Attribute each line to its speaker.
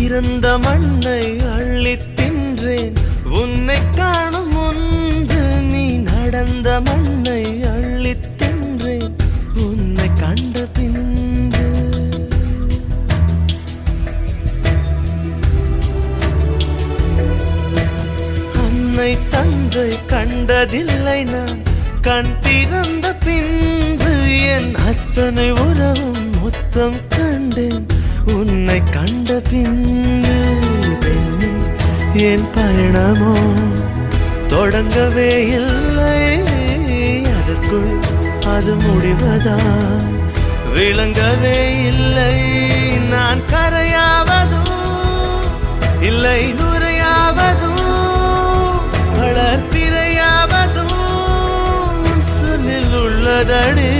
Speaker 1: பிறந்த மண்ணை அள்ளித் தின்றேன் உன்னை காணும் முன்பு. நீ நடந்த மண்ணை அள்ளித் தின்றேன் உன்னை கண்ட பின்பு. அன்னை தந்தை கண்டதில்லை நான் கண் திறந்த பின்பு. என் அத்தனை உறவும் மொத்தம் கண்டேன் உன்னை கண்ட பின்பு. என் பயணமோ தொடங்கவே இல்லை, அதற்குள் அது முடிவதா விளங்கவே இல்லை. நான் கரையாவதும் இல்லை நுரையாவதும் வளர்ப்பிறையாவதும் சொல்லில் உள்ளதடி.